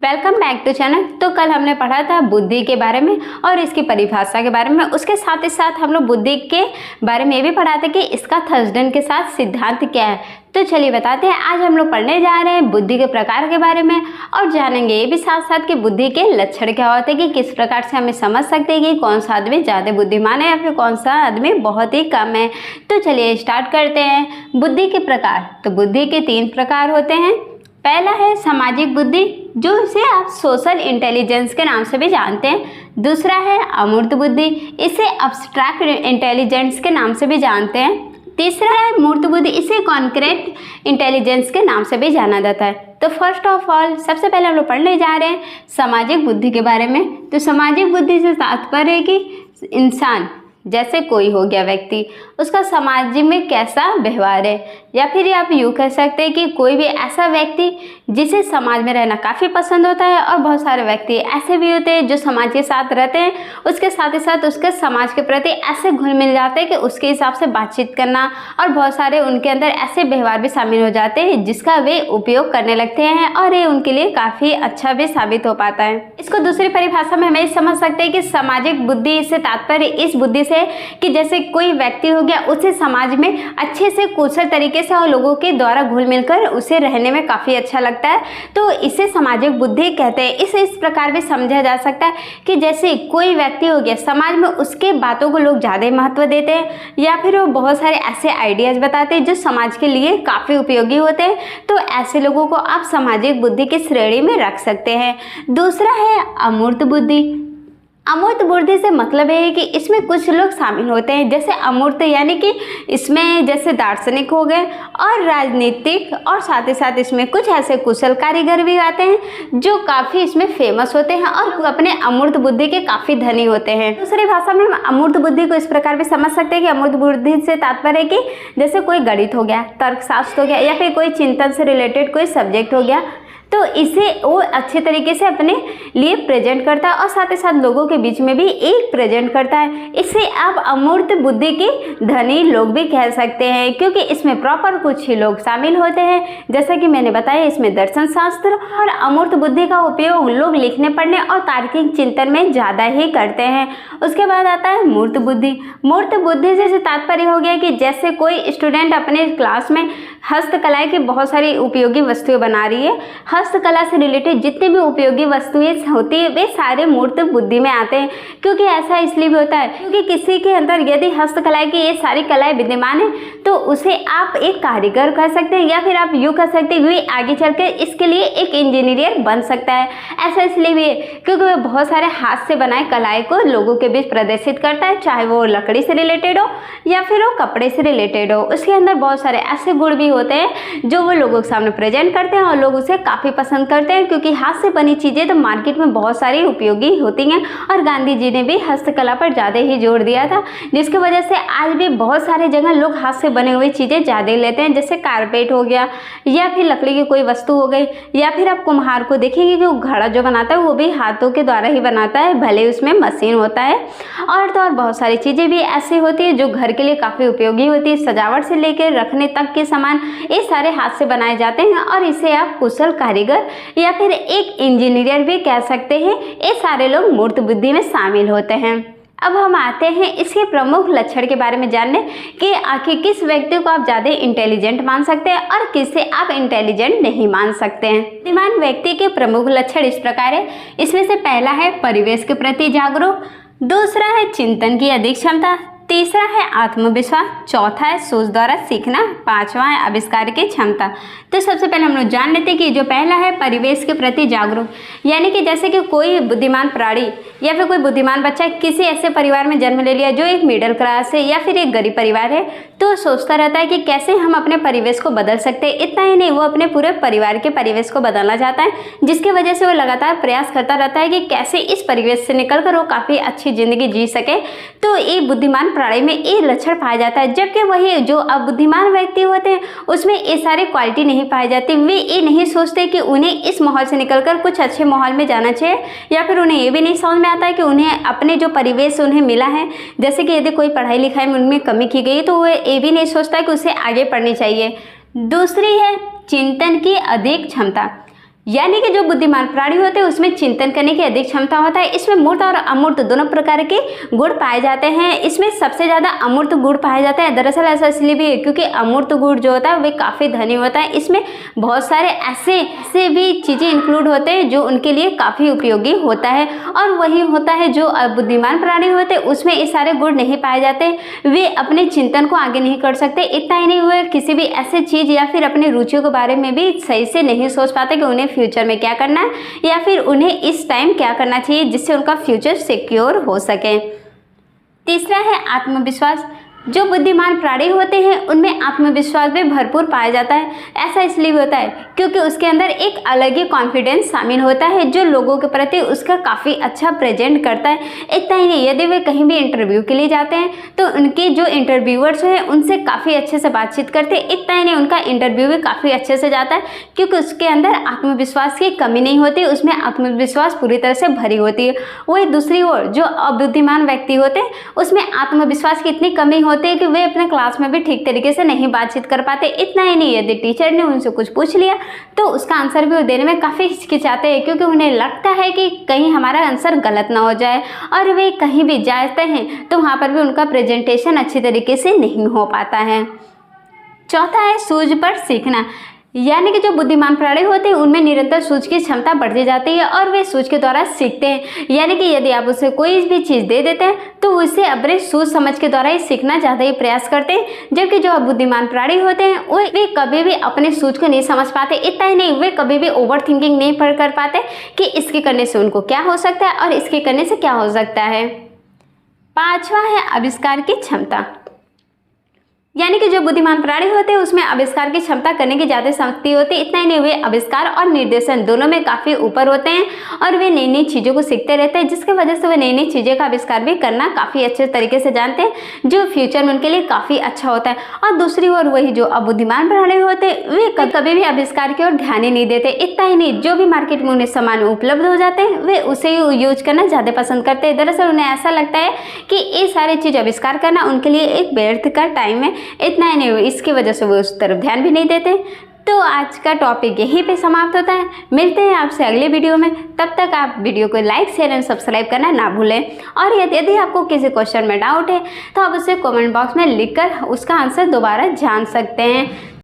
Welcome back to channel. तो कल हमने पढ़ा था बुद्धि के बारे में और इसकी परिभाषा के बारे में। उसके साथ ही साथ हम लोग बुद्धि के बारे में ये भी पढ़ा था कि इसका थर्सडन के साथ सिद्धांत क्या है। तो चलिए बताते हैं, आज हम लोग पढ़ने जा रहे हैं बुद्धि के प्रकार के बारे में और जानेंगे ये भी साथ साथ कि बुद्धि के लक्षण क्या होते हैं, कि किस प्रकार से हमें समझ सकते हैं कि कौन सा आदमी ज़्यादा बुद्धिमान है या फिर कौन सा आदमी बहुत ही कम है। तो चलिए स्टार्ट करते हैं। बुद्धि के प्रकार। तो बुद्धि के 3 प्रकार होते हैं। पहला है सामाजिक बुद्धि, जो इसे आप सोशल इंटेलिजेंस के नाम से भी जानते हैं। दूसरा है अमूर्त बुद्धि, इसे अब्स्ट्रैक्ट इंटेलिजेंस के नाम से भी जानते हैं। तीसरा है मूर्त बुद्धि, इसे कॉन्क्रीट इंटेलिजेंस के नाम से भी जाना जाता है। तो फर्स्ट ऑफ ऑल सबसे पहले हम लोग पढ़ने जा रहे हैं सामाजिक बुद्धि के बारे में। तो सामाजिक बुद्धि से तात्पर्य है कि इंसान जैसे कोई हो गया व्यक्ति, उसका समाज में कैसा व्यवहार है, या फिर आप यूँ कह सकते हैं कि कोई भी ऐसा व्यक्ति जिसे समाज में रहना काफ़ी पसंद होता है। और बहुत सारे व्यक्ति ऐसे भी होते हैं जो समाज के साथ रहते हैं, उसके साथ ही साथ उसके समाज के प्रति ऐसे घुल मिल जाते हैं कि उसके हिसाब से बातचीत करना, और बहुत सारे उनके अंदर ऐसे व्यवहार भी शामिल हो जाते हैं जिसका वे उपयोग करने लगते हैं और ये उनके लिए काफ़ी अच्छा भी साबित हो पाता है। इसको दूसरी परिभाषा में हमें समझ सकते हैं कि सामाजिक बुद्धि से तात्पर्य इस बुद्धि से कि जैसे कोई व्यक्ति हो गया, उसे समाज में अच्छे से कुशल तरीके से और लोगों के द्वारा घुल मिलकर उसे रहने में काफ़ी अच्छा लगता है, तो इसे सामाजिक बुद्धि कहते हैं। इसे इस प्रकार भी समझा जा सकता है कि जैसे कोई व्यक्ति हो गया, समाज में उसके बातों को लोग ज़्यादा महत्व देते हैं, या फिर वो बहुत सारे ऐसे आइडियाज़ बताते हैं जो समाज के लिए काफ़ी उपयोगी होते हैं, तो ऐसे लोगों को आप सामाजिक बुद्धि की श्रेणी में रख सकते हैं। दूसरा है अमूर्त बुद्धि। अमूर्त बुद्धि से मतलब है कि इसमें कुछ लोग शामिल होते हैं, जैसे अमूर्त यानी कि इसमें जैसे दार्शनिक हो गए और राजनीतिक, और साथ ही साथ इसमें कुछ ऐसे कुशल कारीगर भी आते हैं जो काफ़ी इसमें फेमस होते हैं और अपने अमूर्त बुद्धि के काफ़ी धनी होते हैं। दूसरी भाषा में हम अमूर्त बुद्धि को इस प्रकार भी समझ सकते हैं कि अमूर्त बुद्धि से तात्पर्य है कि जैसे कोई गणित हो गया, तर्कशास्त्र हो गया, या फिर कोई चिंतन से रिलेटेड कोई सब्जेक्ट हो गया, तो इसे वो अच्छे तरीके से अपने लिए प्रेजेंट करता है और साथ ही साथ लोगों के बीच में भी एक प्रेजेंट करता है। इसे आप अमूर्त बुद्धि के धनी लोग भी कह सकते हैं, क्योंकि इसमें प्रॉपर कुछ ही लोग शामिल होते हैं। जैसा कि मैंने बताया, इसमें दर्शन शास्त्र और अमूर्त बुद्धि का उपयोग लोग लिखने पढ़ने और तार्किक चिंतन में ज़्यादा ही करते हैं। उसके बाद आता है मूर्त बुद्धि। मूर्त बुद्धि से तात्पर्य हो गया कि जैसे कोई स्टूडेंट अपने क्लास में हस्तकला की बहुत सारी उपयोगी वस्तुएं बना रही है, हस्तकला से रिलेटेड जितनी भी उपयोगी वस्तुएं होती है वे सारे मूर्त बुद्धि में आते हैं। क्योंकि ऐसा इसलिए भी होता है क्योंकि किसी के अंदर यदि हस्तकला की ये सारी कलाएं विद्यमान है तो उसे आप एक कारीगर कह सकते हैं, या फिर आप यूँ कह सकते हैं वे आगे चलकर इसके लिए एक इंजीनियर बन सकता है। ऐसा इसलिए भी है क्योंकि वह बहुत सारे हाथ से बनाए कलाएँ को लोगों के बीच प्रदर्शित करता है, चाहे वो लकड़ी से रिलेटेड हो या फिर वो कपड़े से रिलेटेड हो। उसके अंदर बहुत सारे ऐसे गुण भी होते हैं जो वो लोगों के सामने प्रेजेंट करते हैं और लोग उसे काफ़ी पसंद करते हैं, क्योंकि हाथ से बनी चीज़ें तो मार्केट में बहुत सारी उपयोगी होती हैं। और गांधी जी ने भी हस्तकला पर ज़्यादा ही जोर दिया था, जिसकी वजह से आज भी बहुत सारे जगह लोग हाथ से बने हुए चीज़ें ज़्यादा लेते हैं, जैसे कारपेट हो गया या फिर लकड़ी की कोई वस्तु हो गई, या फिर आप कुम्हार को देखेंगे कि वो घड़ा जो बनाता है वो भी हाथों के द्वारा ही बनाता है, भले उसमें मशीन होता है। और तो और बहुत सारी चीज़ें भी ऐसी होती है जो घर के लिए काफ़ी उपयोगी होती है, सजावट से लेकर रखने तक के सामान ये सारे हाथ से बनाए जाते हैं, और इसे आप कुशल कारीगर या फिर एक इंजीनियर भी कह सकते हैं। ये सारे लोग मूर्त बुद्धि में शामिल होते हैं। अब हम आते हैं इसके प्रमुख लक्षण के बारे में जानने कि आखिर किस व्यक्ति को आप ज़्यादा इंटेलिजेंट मान सकते हैं और किसे आप इंटेलिजेंट नहीं मान सकते हैं। बुद्धिमान व्यक्ति के प्रमुख लक्षण इस प्रकार है। इसमें से पहला है परिवेश के प्रति जागरूक, दूसरा है चिंतन की अधिक क्षमता, तीसरा है आत्मविश्वास, चौथा है सोच द्वारा सीखना, पांचवा है आविष्कार की क्षमता। तो सबसे पहले हम लोग जान लेते हैं कि जो पहला है परिवेश के प्रति जागरूक, यानी कि जैसे कि कोई बुद्धिमान प्राणी या फिर कोई बुद्धिमान बच्चा किसी ऐसे परिवार में जन्म ले लिया जो एक मिडिल क्लास है या फिर एक गरीब परिवार है, तो सोचता रहता है कि कैसे हम अपने परिवेश को बदल सकते हैं। इतना ही नहीं, वो अपने पूरे परिवार के परिवेश को बदलना चाहता है, जिसकी वजह से वो लगातार प्रयास करता रहता है कि कैसे इस परिवेश से निकलकर वो काफ़ी अच्छी जिंदगी जी सके। तो ये बुद्धिमान प्राणी में ये लक्षण पाया जाता है, जबकि वही जो अबुद्धिमान व्यक्ति होते हैं उसमें ये सारी क्वालिटी नहीं पाई जाती। वे ये नहीं सोचते कि उन्हें इस माहौल से निकलकर कुछ अच्छे माहौल में जाना चाहिए, या फिर उन्हें ये भी नहीं समझ में आता है कि उन्हें अपने जो परिवेश उन्हें मिला है, जैसे कि यदि कोई पढ़ाई लिखाई में उनमें कमी की गई तो वो ये भी नहीं सोचता कि उसे आगे पढ़नी चाहिए। दूसरी है चिंतन की अधिक क्षमता। यानी कि जो बुद्धिमान प्राणी होते हैं उसमें चिंतन करने की अधिक क्षमता होता है। इसमें मूर्त और अमूर्त दोनों प्रकार के गुण पाए जाते हैं। इसमें सबसे ज़्यादा अमूर्त गुण पाए जाते हैं। दरअसल ऐसा इसलिए भी है क्योंकि अमूर्त गुण जो होता है वे काफ़ी धनी होता है। इसमें बहुत सारे ऐसे भी चीज़ें इंक्लूड होते हैं जो उनके लिए काफ़ी उपयोगी होता है। और वही होता है जो बुद्धिमान प्राणी होते हैं उसमें ये सारे गुण नहीं पाए जाते। वे अपने चिंतन को आगे नहीं कर सकते। इतना ही नहीं, वे किसी भी ऐसे चीज़ या फिर अपनी रुचियों के बारे में भी सही से नहीं सोच पाते कि उन्हें फ्यूचर में क्या करना है या फिर उन्हें इस टाइम क्या करना चाहिए जिससे उनका फ्यूचर सिक्योर हो सके। तीसरा है आत्मविश्वास। जो बुद्धिमान प्राणी होते हैं उनमें आत्मविश्वास भी भरपूर पाया जाता है। ऐसा इसलिए भी होता है क्योंकि उसके अंदर एक अलग ही कॉन्फिडेंस शामिल होता है जो लोगों के प्रति उसका काफ़ी अच्छा प्रेजेंट करता है। इतना ही नहीं, यदि वे कहीं भी इंटरव्यू के लिए जाते हैं तो उनके जो इंटरव्यूअर्स हैं उनसे काफ़ी अच्छे से बातचीत करते हैं। इतना ही नहीं, उनका इंटरव्यू भी काफ़ी अच्छे से जाता है क्योंकि उसके अंदर आत्मविश्वास की कमी नहीं होती, उसमें आत्मविश्वास पूरी तरह से भरी होती है। वही दूसरी ओर जो अबुद्धिमान व्यक्ति होते हैं उसमें आत्मविश्वास की इतनी कमी होती है कि वे अपने क्लास में भी ठीक तरीके से नहीं बातचीत कर पाते। इतना ही नहीं, यदि टीचर ने उनसे कुछ पूछ लिया तो उसका आंसर भी वो देने में काफ़ी हिचकिचाते हैं क्योंकि उन्हें लगता है कि कहीं हमारा आंसर गलत ना हो जाए। और वे कहीं भी जाते हैं तो वहाँ पर भी उनका प्रेजेंटेशन अच्छी तरीके से नहीं हो पाता है। चौथा है सूझ पर सीखना। यानी कि जो बुद्धिमान प्राणी होते हैं उनमें निरंतर सूझ की क्षमता बढ़ती जाती है और वे सूझ के द्वारा सीखते हैं। यानी कि यदि आप उसे कोई भी चीज़ दे देते हैं तो उसे अपने सूझ समझ के द्वारा ही सीखना ज़्यादा ही प्रयास करते हैं, जबकि जो बुद्धिमान प्राणी होते हैं वे कभी भी अपने सूझ को नहीं समझ पाते। इतना ही नहीं, वे कभी भी ओवर थिंकिंग नहीं कर पाते कि इसके करने से उनको क्या हो सकता है और इसके करने से क्या हो सकता है। पांचवा है आविष्कार की क्षमता। यानी कि जो बुद्धिमान प्राणी होते हैं उसमें आविष्कार की क्षमता करने की ज़्यादा शक्ति होती है। इतना ही नहीं, वे आविष्कार और निर्देशन दोनों में काफ़ी ऊपर होते हैं और वे नई नई चीज़ों को सीखते रहते हैं जिसकी वजह से वे नई नई चीज़ों का आविष्कार भी करना काफ़ी अच्छे तरीके से जानते हैं जो फ्यूचर में उनके लिए काफ़ी अच्छा होता है। और दूसरी ओर वही जो अबुद्धिमान प्राणी होते हैं वे कभी भी आविष्कार की ओर ध्यान ही नहीं देते। इतना ही नहीं, जो भी मार्केट में उन्हें सामान उपलब्ध हो जाते हैं वे उसे यूज करना ज़्यादा पसंद करते हैं। दरअसल उन्हें ऐसा लगता है कि ये सारी चीज़ आविष्कार करना उनके लिए एक व्यर्थ का टाइम है। इतना ही नहीं, इसकी वजह से वो उस तरफ ध्यान भी नहीं देते। तो आज का टॉपिक यहीं पे समाप्त होता है। मिलते हैं आपसे अगले वीडियो में। तब तक आप वीडियो को लाइक शेयर एंड सब्सक्राइब करना ना भूलें। और यदि आपको किसी क्वेश्चन में डाउट है तो आप उसे कमेंट बॉक्स में लिखकर उसका आंसर दोबारा जान सकते हैं।